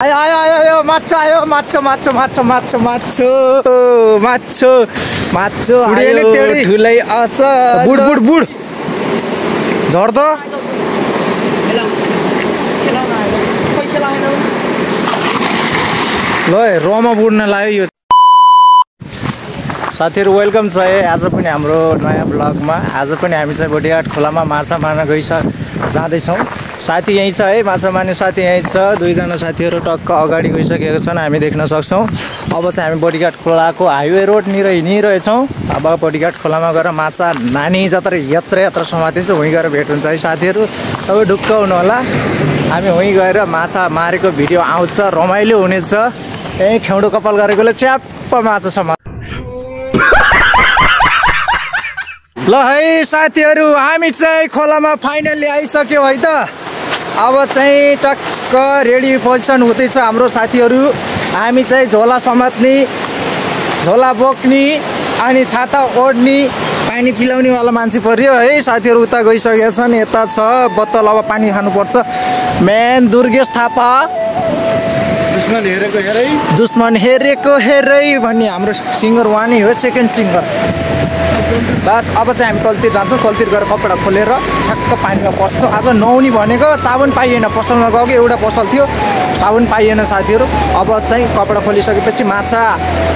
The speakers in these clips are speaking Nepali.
आयो आयो आयो माछो आयो माछो माछो माछो माछो माछो माछो माछो आयो ठुलै असल बुड बुड बुड झर्दो ल रोमा बुड्न लाग्यो यो साथीहरु वेलकम छ है आज पनि हाम्रो नयाँ ब्लगमा आज पनि हामी चाहिँ बोडीघाट खोलामा माछा मार्न जाँदै छौं साथी यही छ है माछा मार्ने साथी यही छ दुई जना साथीहरु टक्क अगाडि गइसकेका छन् हामी देख्न सक्छौं अब चाहिँ हामी बोडीघाट खोलाको हाइवे रोड हिँडिरहेछौं अब बोडीघाट खोलामा गएर माछा नानी जत्र यात्रा समातिन्छ उही गएर भेट हुन्छ है साथीहरु तपाईं ढुक्क हुनु होला हामी उही गएर माछा मारेको भिडियो आउँछ रमाइलो हुनेछ ए खेउडो कपाल गरेकोले च्याप्प माछा समा ल है साथीहरु हामी चाहिँ खोलामा फाइनली आइसक्यौ है त अब चाहिँ टक्क रेडी पोजिसन हुँदैछ हाम्रो साथीहरु हामी चाहिँ झोला समात्ने झोला बोक्ने अनि छाता ओड्ने पानी पिलाउने वाला मान्छे पर्यो है साथीहरु उता गइसकेका छन् यता छ बोतल अब पानी खानु पर्छ मेन दुर्गेश थापा दुश्मन हेरेको हेरै भन्ने हाम्रो सिंगर वान हो सेकेन्ड सिंगर बस अब चाहिँ हामी तलतिर जान्छौँ तलतिर गएर कपडा खोलेर ठ्याक्क पानीमा पस्छौँ आज नुहाउने भनेको साबुन पाइएन पसलमा गएको एउटा पसल थियो साबुन पाइएन साथीहरु अब चाहिँ कपडा खोलिसकेपछि माछा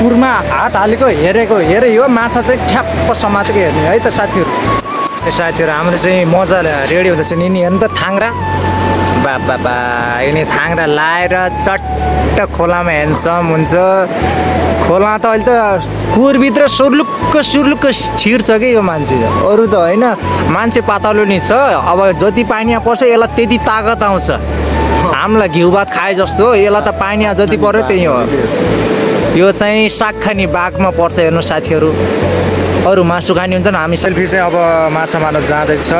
पुरमा हात हालेको हेरेको हेरै हो माछा चाहिँ ठ्याप्प समातेको हेर्ने है त साथीहरु हाम्रो चाहिँ मजा रेडी हुँदैछ नि हेर्नु त थाङ्रा बाबा यिनी थाङ्रा लाएर चट्ट खोलामा ह्यान्डसम हुन्छ खोला त अहिले त कुरभित्र सुर्लुक्क छिर्छ कि यो मान्छे अरू त होइन मान्छे पातलो नि छ अब जति पानीमा पर्छ यसलाई त्यति तागत आउँछ हामीलाई घिउ भात खाए जस्तो यसलाई त पानीमा जति पर्यो त्यही हो यो चाहिँ साग खाने बागमा पर्छ हेर्नु साथीहरु अरू मासु खाने हुन्छ नि हामी सेल्फी चाहिँ अब माछा मार्न जाँदैछ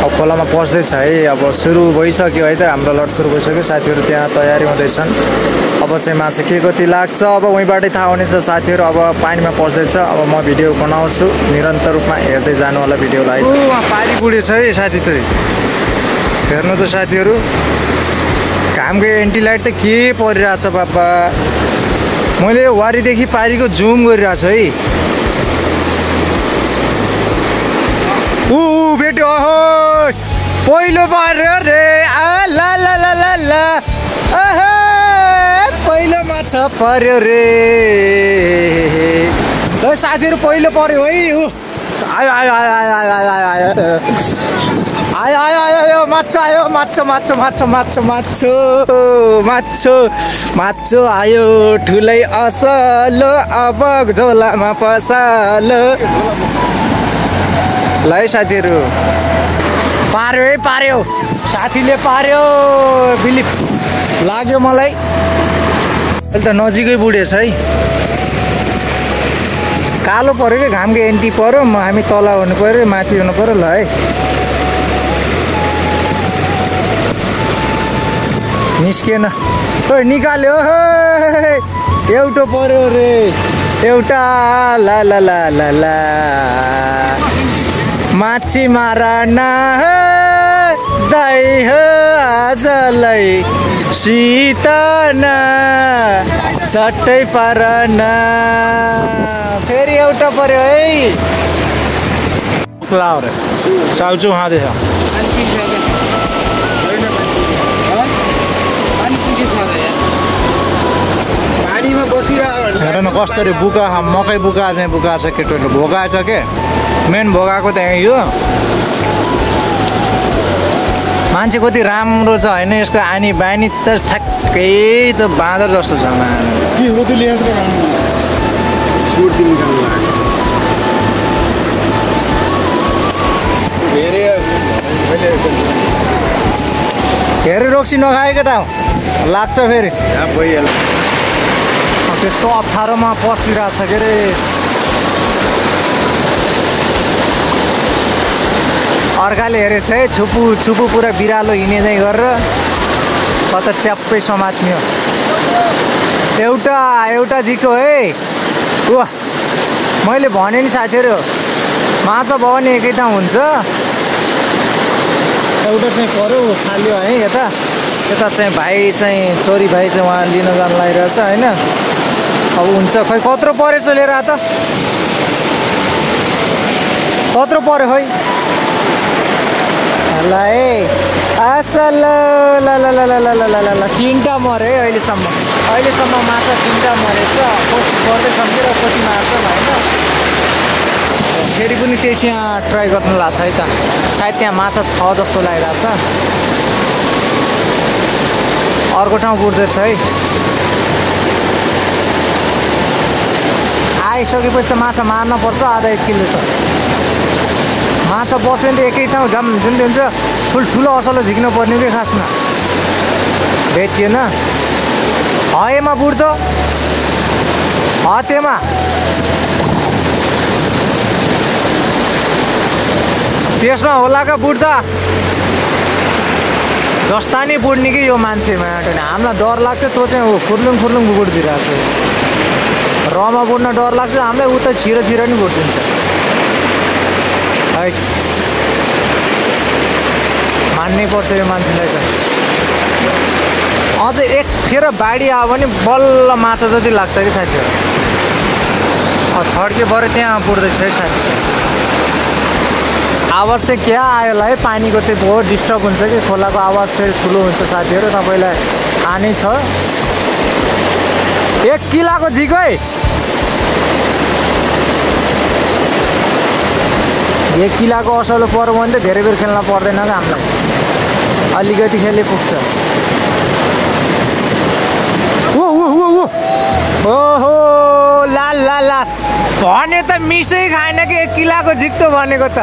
अब खोलामा पस्दैछ है अब सुरु भइसक्यो है त हाम्रो लड सुरु भइसक्यो साथीहरु त्यहाँ तयारी हुँदैछन् अब चाहिँ माछा के कति लाग्छ अब उहीँबाटै थाहा हुनेछ साथीहरु अब पानीमा पस्दैछ अब म भिडियो बनाउँछु निरन्तर रूपमा हेर्दै जानु होला भिडियोलाई पारी बुढे छ है साथी त हेर्नु त साथीहरु घामको एन्टी लाइट त के परिरहेछ बाबा मैले वारीदेखि पारीको जुम गरिरहेको छु है बेटो ओहो पहिलो पर्यो रे ला ला ला ला ला पहिलो माछा पर्यो रे साथीहरु पहिलो पर्यो है आयो आयो आयो आयो आयो आयो आयो आयो माछा आयो माछो माछो माछो माछो माछो माछो माछो आयो ठुलै असल अब झोलामा पसल ल है साथीहरु पार्यो है पार्यो साथीले पार्यो बिलिप लाग्यो मलाई अहिले त नजिकै बुढेछ है कालो पर्यो कि घामको एन्टी पर्यो हामी तल हुनु पर्यो माथि हुनु पर्यो ल है निस्केन ओ निकाल्यो एउटा पर्यो रे एउटा ला ला ला ला ला माछी मारन दाइ हो आजलाई शीतन चट्टै पारन फेरि एउटा पर्यो है लाउरे साउचु खाँदैछ पानीमा बसिरहेको हेर न कसरी बुका मकै बुका चाहिँ बुका छ केटोले भोगाएछ के मेन भोगाएको त यो मान्छे कति राम्रो छ होइन यसको आनी बानी त ठ्याक्कै त बाँदर जस्तो छ हेरे रोक्सी नखाएको त लाग्छ फेरि त्यस्तो अप्ठ्यारोमा पसिरहेको छ के अरे अर्काले हेरेछ है छुपु पुरा बिरालो हिँडे चाहिँ गरेर कता च्याप्पै समात्ने हो एउटा जिको है वाह मैले भने नि साथीहरु माछा भयो भने एकै ठाउँ हुन्छ एउटा चाहिँ पर्यो खाल्यो है यता यता चाहिँ भाइ चाहिँ छोरी भाइ चाहिँ उहाँ लिन जान लागिरहेछ होइन। अब हुन्छ खै कत्रो परेछ लिएर त कत्रो पऱ्यो खै ल है असल ल ल ल ल ल ल ल ल 3टा मऱ्यो है अहिलेसम्म माछा 3टा मरेछ। कोसिस गर्दैछौँ कि र कति मार्छ होइन। फेरि पनि त्यस यहाँ ट्राई गर्नु लाग्छ है त। सायद त्यहाँ माछा छ जस्तो लागिरहेछ। अर्को ठाउँ बुड्दैछ है। आइसकेपछि त माछा मार्न पर्छ आधा 1 किलो त। माछा बस्यो भने त एकै ठाउँ झम जुन हुन्छ ठुल्ठुलो असलो झिक्नु पर्ने कि खासमा भेटिएन। हयमा बुढ्छ हतेमा त्यसमा होला का बुढ्दा जस्ता नि बुढ्ने कि यो मान्छेमा हामीलाई डर लाग्छ। त्यो चाहिँ फुर्लुङ बुढिदिरहेको छ। रमा बुढ्न डर लाग्छ हामीलाई उता छिरो नि बुढिदिन्छ है। मान्नै पर्छ यो मान्छेलाई त। अझ एक फेर बाढी आयो भने बल्ल माछा जति लाग्छ कि साथीहरू। छड्के भरे त्यहाँ बुढ्दैछ है साथी। आवाज चाहिँ क्या आयो होला है। पानीको चाहिँ बहुत डिस्टर्ब हुन्छ कि खोलाको आवाज फेरि ठुलो हुन्छ साथीहरू। तपाईँलाई थाहा नै छ। 1 किलोको झिकै 1 किलोको असलो पर्यो भने त धेरै बेर खेल्न पर्दैन क्या हामीलाई। अलिकति खेले पुग्छ। ओहो ला ला ला भने त मिसै खाएन कि 1 किलोको झिक्तो भनेको त।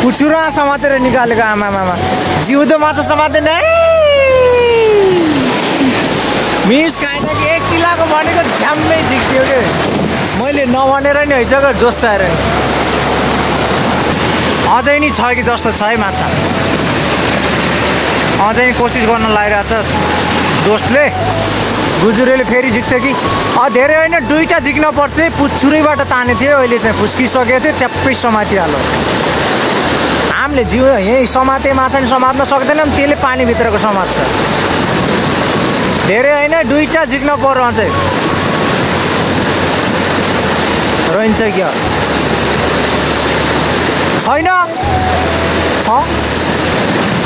पुछुरा समातेर निकालेको आमामा जिउँदो माछा समातेन मिस खाएन कि 1 किलोको भनेको झ्याम्मै झिक्थ्यो कि मैले नभनेर नि है जग्गा जोसाएर नि। अझै नि छ कि जस्तो छ है माछा। अझै नि कोसिस गर्न लागिरहेछ दोस्तले। गुजुरेले फेरि झिक्छ कि धेरै होइन 2टा झिक्न पर्छ। पुच्छुरैबाट ताने थियो अहिले चाहिँ फुस्किसकेको थियो च्याप्पै समातिहाल्यो। हामीले जिउ यहीँ समाते माछा नि समात्न सक्दैनौँ त्यसले पानीभित्रको समात्छ। धेरै होइन 2टा झिक्न पर्यो अझै। रहन्छ क्या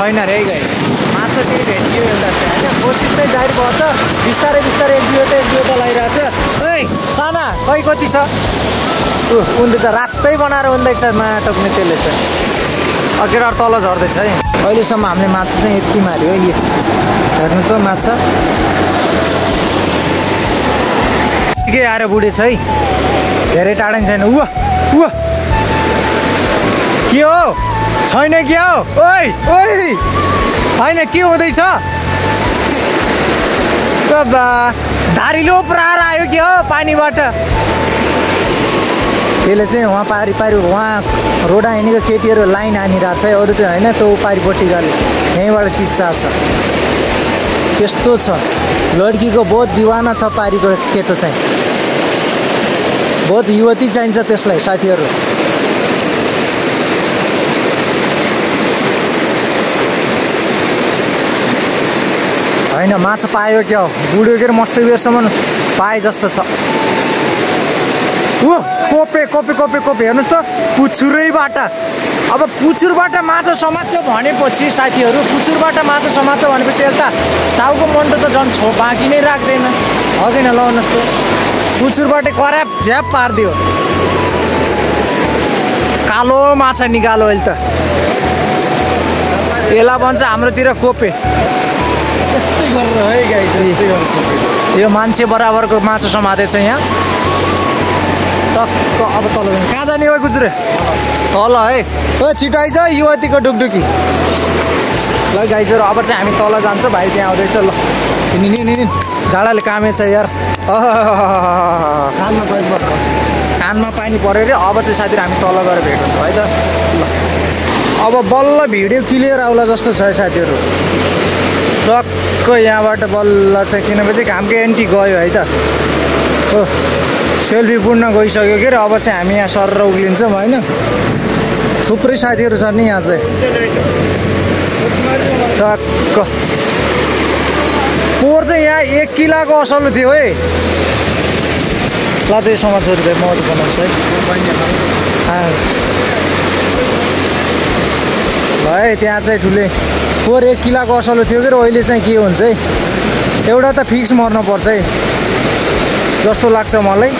छैन रे गाइस। माछा फेरि भेटियो एउटा चाहिँ होइन। कोसिस चाहिँ जारी पर्छ। बिस्तारै 1 दुई त लगाइरहेछ। ए साना खै कति छ उन्दैछ रातै बनाएर उन्दैछ माटोक्ने त्यसले चाहिँ। अघिबाट तल झर्दैछ है। अहिलेसम्म हामीले माछा चाहिँ यति मार्यो है। हेर्नु त माछा के आएर बुढेछ है। धेरै टाढा नि छैन। के हो छैन क्या हो ओइ होइन के हुँदैछ धारिलो प्रार आयो क्या हो पानीबाट। त्यसले चाहिँ उहाँ पारी उहाँ रोडा हिँडेको केटीहरू लाइन हानिरहेको छ है। अरू चाहिँ होइन त्यो पारिपट्टि गरे यहीँबाट चिज चाल्छ। त्यस्तो छ लड्कीको बहुत दिवाना छ पारीको केटो चाहिँ। बहुत युवती चाहिन्छ त्यसलाई साथीहरू। होइन माछा पायो क्या हो बुढ्यो के मस्तै बेरसम्म पाए जस्तो छ। कोपे हेर्नुहोस् त पुछुरैबाट। अब पुछुरबाट माछा समात्छ भनेपछि साथीहरू पुछुरबाट माछा समात्छ भनेपछि यता टाउको मन्टो त झन् बाँकी नै राख्दैन अघि न लाउनुहोस् त। पुछुरबाट कराप झ्याप पारिदियो। कालो माछा निकालो अहिले त। यसलाई भन्छ हाम्रोतिर कोपे। यो मान्छे बराबरको माछा समातेछ यहाँ टक्क। अब तल कहाँ जाने हो गुज्रे तल है। छिटो आइज युवतीको डुकडुकी। ल गाइजहरू अब चाहिँ हामी तल जान्छ। भाइ त्यहाँ आउँदैछ। ल नि झाडाले कामेछ यार। कानमा पानी पऱ्यो अरे। अब चाहिँ साथीहरू हामी तल गएर भेट हुन्छ है त। ल अब बल्ल भिडियो क्लियर आउला जस्तो छ है साथीहरू। टक्क यहाँबाट बल्ल चाहिँ किनभने घामको एन्टी गयो है त। हो सेल्फी पुड्न गइसक्यो के अरे। अब चाहिँ हामी यहाँ सर उक्लिन्छौँ होइन। थुप्रै साथीहरू छन् नि यहाँ चाहिँ। टक्क पोहोर चाहिँ यहाँ 1 किलाको असलो थियो है। ल त्यही समाचार म बनाउँछु है। ल है त्यहाँ चाहिँ ठुलै पोहोर 1 किलाको असलो थियो कि अहिले चाहिँ के हुन्छ है, एउटा त फिक्स मर्नुपर्छ है जस्तो लाग्छ मलाई।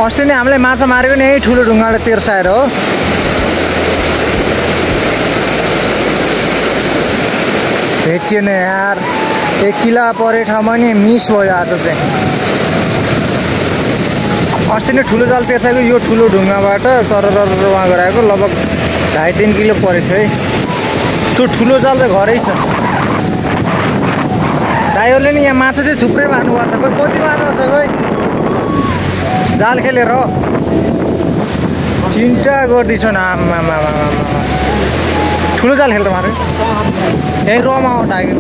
अस्ति नै हामीले माछा मारेको नि यही ठुलो ढुङ्गाबाट तेर्साएर हो। भेटिएन यार, 1 किला परे ठाउँमा नि मिस भयो आज चाहिँ। अस्ति नै ठुलो जाल तेर्साएको यो ठुलो ढुङ्गाबाट सरर उहाँ गराएको लगभग 2.5-3 किलो परेको थियो है। त्यो ठुलो जाल चाहिँ घरै छ। दाइहरूले नि यहाँ माछा चाहिँ थुप्रै मार्नु भएको छ। कोही कति मार्नु भएको छ कोही जाल खेलेर 3टा गर्दैछ न। आमा ठुलो जाल खेलेर मार्यो यही रम आउट आयो।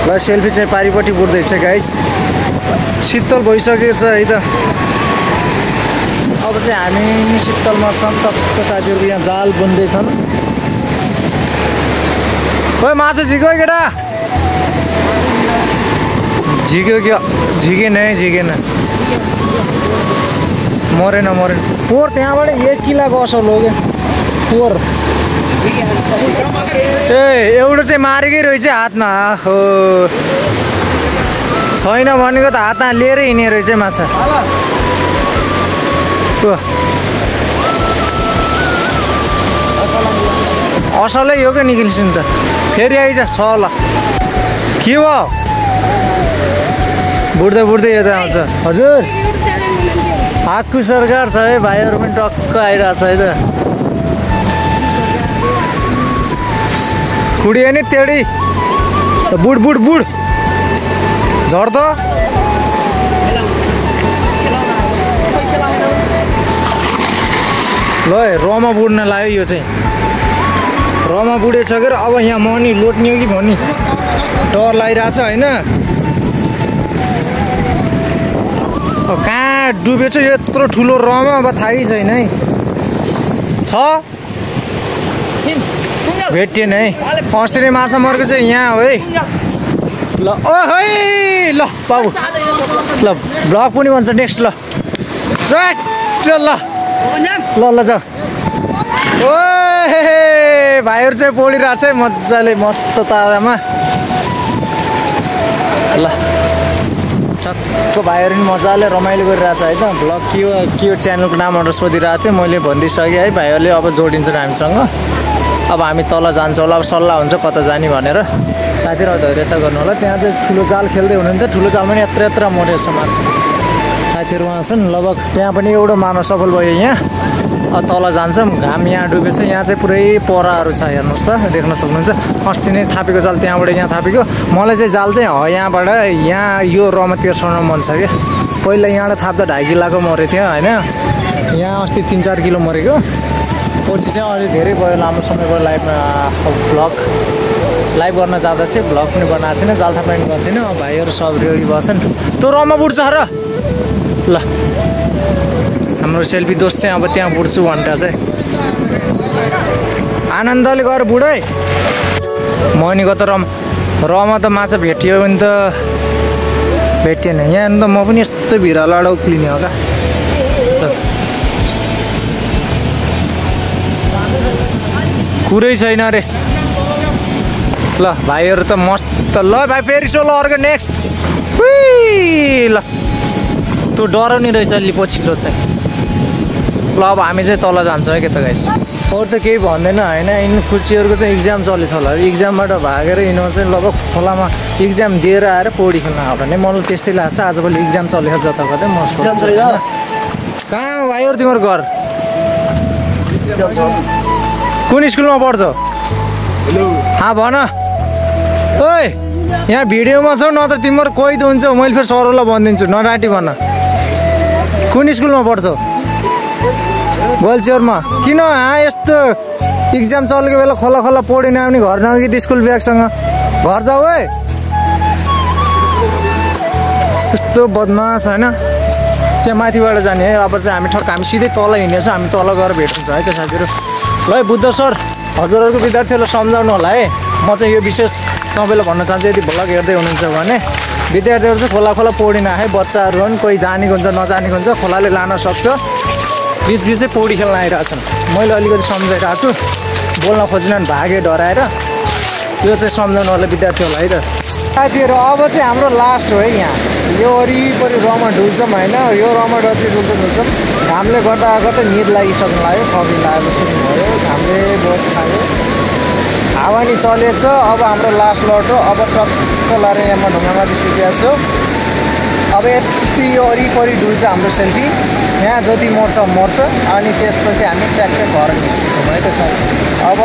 ल सेल्फी चाहिँ पारिपट्टि बुढ्दैछ गाइस। शीतल भइसकेको छ है त। अब चाहिँ हामी नि शीतलमा छौँ। टक्क साथीहरू यहाँ जाल बुन्दैछन्। खोइ माछा झिक्यो केटा, झिक्यो क्या? झिकेन है, झिकेन, मरेन मरेन। पोहोर त्यहाँबाट 1 किलाको असल हो क्या पोहोर। ए एउटा चाहिँ मारेकै रहेछ हातमा। हो छैन भनेको त हातमा लिएर हिँड्ने रहेछ माछा। असलै हो क्या निक्लिन्छ त। फेरि आइज छ ल के भयो? बुढ्दै बुढ्दै यता आउँछ। हजुर हाकु सरकार छ है, भाइहरू पनि टक्क आइरहेछ है त। कुडियो नि तेडी बुढ बुढ बुढ झर्द। ल रमा बुढ्न लाग्यो यो चाहिँ। रमा बुढेछ के अब यहाँ मनी लोट्ने हो कि भनी डर लागिरहेछ होइन। कहाँ डुबेछ यत्रो ठुलो रमा अब थाहै छैन है। छ भेटिएन है। अस्ति नै माछा मरेको चाहिँ यहाँ हो है। ल ओ है ल बाबु ल ब्लग पनि भन्छ नेक्स्ट। ल स्वेट ल ल ल जाऊ। ओ भाइहरू चाहिँ पढिरहेछ है मजाले मस्त तारामा। ल टक्क भाइहरू पनि मजाले रमाइलो गरिरहेछ है त। ब्लग के हो च्यानलको नामहरू सोधिरहेको थिएँ, मैले भनिदिइसकेँ है। भाइहरूले अब जोडिन्छन् हामीसँग। अब हामी तल जान्छौँ होला, अब सल्लाह हुन्छ कता जाने भनेर। साथीहरू धैर्यता गर्नु होला। त्यहाँ चाहिँ ठुलो जाल खेल्दै हुनुहुन्छ। ठुलो जालमा नि यत्र यत्र मरेछ माछा। साथीहरू उहाँ छन् लगभग त्यहाँ पनि एउटा मार्न सफल भयो यहाँ। अब तल जान्छौँ। घाम यहाँ डुबेछ। यहाँ चाहिँ पुरै पराहरू छ हेर्नुहोस् त, देख्न सक्नुहुन्छ। अस्ति नै थापेको जाल त्यहाँबाट यहाँ थापेको। मलाई चाहिँ जाल चाहिँ यहाँबाट यहाँ यो रमा तेर्साउन मन छ क्या। पहिला यहाँबाट थाप्दा 2.5 किलोको मरेको थियो होइन। यहाँ अस्ति 3-4 किलो मरेको। पछि चाहिँ अहिले धेरै भयो, लामो समय भयो भ्लग लाइभ गर्न जाँदा चाहिँ भ्लग पनि बनाएको छैन, जाल थाप्न पनि गएको छैन। भाइहरू सब रेडी भएछन्। त्यो रमा बुढ्छ र ल हाम्रो सेल्फी दोस्त चाहिँ अब त्यहाँ बुढ्छु भनेर चाहिँ आनन्दले गएर बुढ है। मनीको त रमा त माछा भेटियो भने त भेटिएन। यहाँ त म पनि यस्तो भिरालाडो उक्लिने हो क्या। कुरै छैन अरे। ल भाइहरू त मस्त। ल भाइ फेरि सोलो अर्को नेक्स्ट। ल त्यो डराउने रहेछ अलि पछिल्लो चाहिँ। ल अब हामी चाहिँ तल जान्छौँ है के त गाइस। अरू त केही भन्दैन होइन। यिनी फुच्चीहरूको चाहिँ इक्जाम चलेछ होला। इक्जामबाट भागेर यिनीहरू चाहिँ लगभग खोलामा इक्जाम दिएर आएर पौडी खेल्न आउँदा नै मलाई त्यस्तै लाग्छ। आजभोलि इक्जाम चलेको जता कतै म सोच्छु। कहाँ हो भाइहरू तिम्रो घर? कुन स्कुलमा पढ्छौ? भन ओइ यहाँ भिडियोमा छौ न त तिम्रो कोही त हुन्छ। मैले फेरि सरलाई भनिदिन्छु नराटी भन। कुन स्कुलमा पढ्छौ? गोल्चरमा। किन यस्तो इक्जाम चलेको बेला खोला खोला पौडी नआउने, घर नआउने कि स्कुल ब्यागसँग? घर जाऊ है। यस्तो बदमास होइन। त्यहाँ माथिबाट जाने है। अब चाहिँ हामी सिधै तल हिँडेछौँ। हामी तल गएर भेट्छौँ है त साथीहरू। ल है बुद्ध सर हजुरहरूको विद्यार्थीहरूलाई सम्झाउनु होला है। म चाहिँ यो विशेष तपाईँलाई भन्न चाहन्छु यदि भ्लग हेर्दै हुनुहुन्छ भने विद्यार्थीहरू चाहिँ खोला खोला पौडी नआए बच्चाहरू पनि कोही जानेको हुन्छ नजानेको हुन्छ खोलाले लान सक्छ बिच चाहिँ पौडी खेल्न आइरहेछन्। मैले अलिकति सम्झाइरहेको छु बोल्न खोजिनन् भागे डराएर त्यो चाहिँ सम्झाउनु होला विद्यार्थीहरूलाई है त। साथीहरू अब चाहिँ हाम्रो लास्ट हो है यहाँ यो वरिपरि रमा ढुल्छौँ होइन यो रमा डल्छ ढुल्छौँ घामले गर्दा गर्दा निद लागिसक्नु लाग्यो कफी लागेको सुन्नु भयो घामले बहुत खायो हावा नि चलेछ। अब हाम्रो लास्ट लट हो अब टक्क लाएर यहाँ ढुङ्गामाथि सुतिएको छु। अब यति यो वरिपरि डुल्छ हाम्रो सेल्फी यहाँ जति मर्छ मर्छ अनि त्यसपछि हामी ट्याक्कै घर निस्किन्छौँ है त सर। अब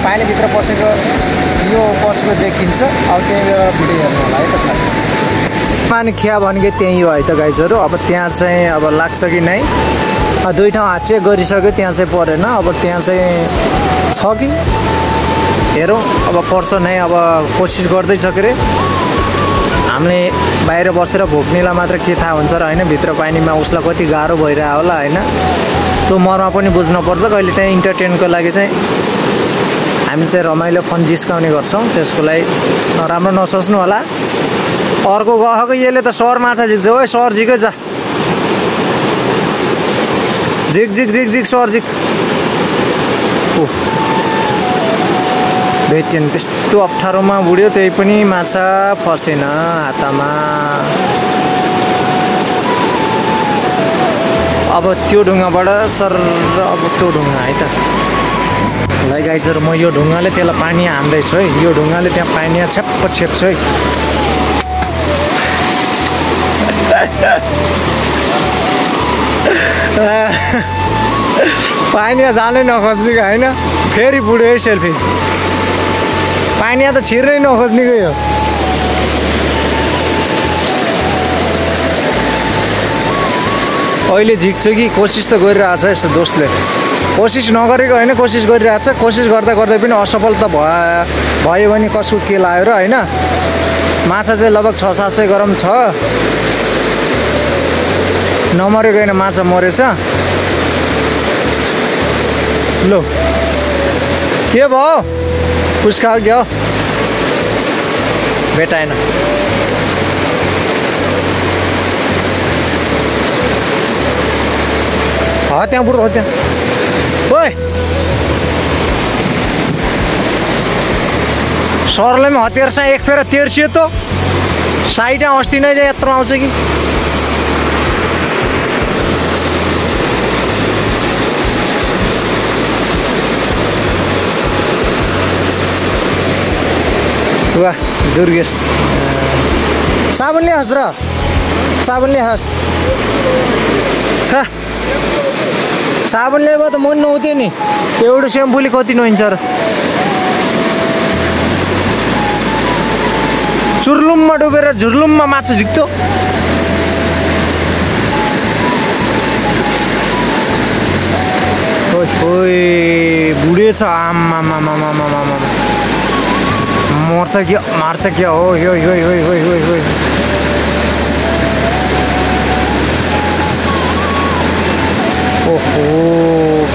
पानीभित्र पसेको यो पसेको देखिन्छ अब त्यहीँ बेला भिडियो हेर्नु होला है त सर। पानी खिया भनेको त्यहीँ हो है त गाइजहरू। अब त्यहाँ चाहिँ अब लाग्छ कि नै दुई ठाउँ हात चेक गरिसक्यो त्यहाँ चाहिँ परेन अब त्यहाँ चाहिँ छ कि हेरौँ अब पर्छ नै अब कोसिस गर्दैछ के अरे। हामीले बाहिर बसेर भोग्नेलाई मात्र के थाहा हुन्छ र होइन भित्र पानीमा उसलाई कति गाह्रो भइरहेको होला होइन त्यो मर्मा पनि बुझ्नुपर्छ। कहिले त्यहाँ इन्टरटेनको लागि चाहिँ हामी चाहिँ रमाइलो फन जिस्काउने गर्छौँ त्यसको लागि नराम्रो नसोच्नु होला। अर्को गएको यसले त सर माछा झिक्छ ओ सर झिकै जा झिक झिक झिक झिक सर झिक ओ भेटेन त्यस्तो अप्ठ्यारोमा बुढ्यो त्यही पनि माछा फसेन हातामा। अब त्यो ढुङ्गाबाट सर अब त्यो ढुङ्गा है त ल गाइजहरू म यो ढुङ्गाले त्यसलाई पानी हान्दैछु है यो ढुङ्गाले त्यहाँ पानी छ्याप्प छेप्छु है। पानी जानै नखोज्नेको होइन फेरि बुढ्यो है सेल्फी पानी त छिर्नै नखोज्नेको यो। अहिले झिक्छ कि कोसिस त गरिरहेछ यस्तो दोस्तले कोसिस नगरेको होइन कोसिस गरिरहेछ कोसिस गर्दा गर्दै पनि असफल त भयो भने कसको के लाग्यो र होइन। माछा चाहिँ लगभग 600-700 ग्राम छ नमरेको होइन माछा मरेछ। लो के भयो पुस्का क्या हो भेटाएन त्यहाँ बुढो त्यहाँ ओए सरलाई पनि हतियारसँग एक फेर तेर्सियो त साइड अस्ति नै यत्रो आउँछ कि वाह दुर्गेश साबुन ल्याओस् र साबुन ल्याओस् साबुन ल्यायो त मन नहुन्थ्यो नि एउटा सेम्पूले कति नुहाइन्छ र चुर्लुममा डुबेर झुर्लुममा माछा झिक्थ्यो। बुढेछ आमा मर्छ क्या मार्छ क्या हो यो यो यो यो यो यो ओहो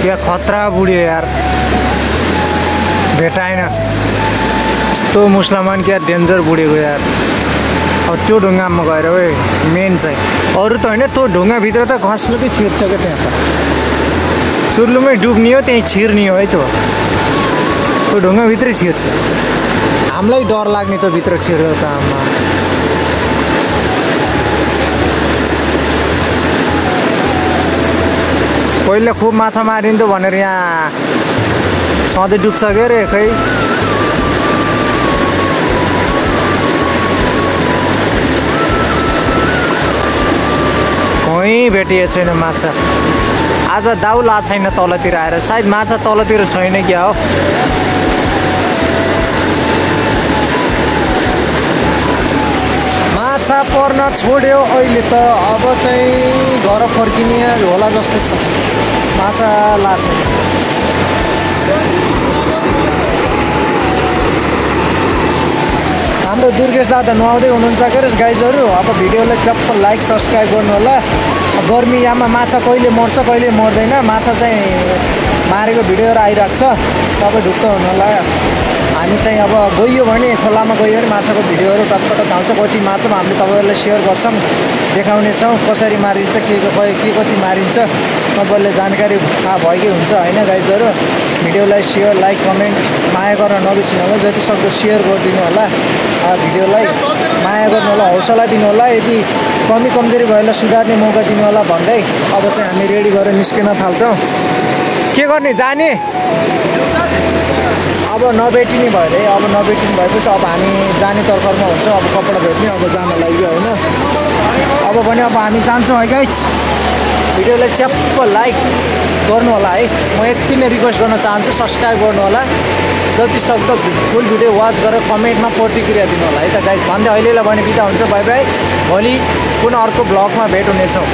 क्या खतरा बुढ्यो यार भेटाएन यस्तो मुसलमान क्या डेन्जर बुढेको यार। अब त्यो ढुङ्गामा गएर है मेन चाहिँ अरू त होइन त्यो ढुङ्गाभित्र त घस्नुकै छिर्छ क्या त्यहाँ त सुर्लुमै डुब्ने हो त्यहीँ छिर्ने हो है त्यो ढुङ्गाभित्रै छिर्छ। हामीलाई डर लाग्ने त भित्र छिर्यो त आमा पहिला खुब माछा मारिन्थ्यो भनेर यहाँ सधैँ डुब्छ के अरे खै कहीँ भेटिएको छैन माछा। आज दाउ ला छैन तलतिर आएर सायद माछा तलतिर छैन क्या हो। माछा पर्न छोड्यो अहिले त अब चाहिँ घर फर्किने होला जस्तो छ माछा ला छैन। हाम्रो दुर्गेश दादा नुहाउँदै हुनुहुन्छ के अरे गाइजहरू। अब भिडियोलाई चप्प लाइक सब्सक्राइब गर्नु होला। गर्मी याममा माछा कहिले मर्छ कहिले मर्दैन माछा चाहिँ मारेको भिडियोहरू आइरहेको छ। तपाईँ ढुक्क हुनु होला। हामी चाहिँ अब गइयो भने खोलामा गयो भने माछाको भिडियोहरू टकटक आउँछ। कति मार्छौँ हामीले तपाईँहरूलाई सेयर गर्छौँ, देखाउनेछौँ कसरी मारिन्छ, के कति मारिन्छ तपाईँहरूले जानकारी थाहा भएकै हुन्छ होइन गाइजहरू। भिडियोलाई सेयर लाइक कमेन्ट माया गर्न नबिर्सिनु होला। जति सक्दो सेयर गरिदिनु होला, भिडियोलाई माया गर्नु होला, हौसला दिनु होला। यदि कमजोरी भएलाई सुधार्ने मौका दिनु होला भन्दै अब चाहिँ हामी रेडी गरेर निस्किन थाल्छौँ। के गर्ने जाने अब नभेटिने भयो अरे। अब नभेटिने भएपछि अब हामी जाने तर्खरमा हुन्छ। अब कपडा भेट्ने अब जान लाग्यो होइन। अब भने अब हामी जान्छौँ है गाइस। भिडियोलाई च्याप्प लाइक गर्नु होला है। म यति नै रिक्वेस्ट गर्न चाहन्छु, सब्सक्राइब गर्नु होला। जति सक्दो फुल भिडियो वाच गरेर कमेन्टमा प्रतिक्रिया दिनु होला है त गाइस भन्दै अहिलेलाई भने बिदा हुन्छ। By by. भोलि पुनः अर्को ब्लगमा भेट हुनेछौँ।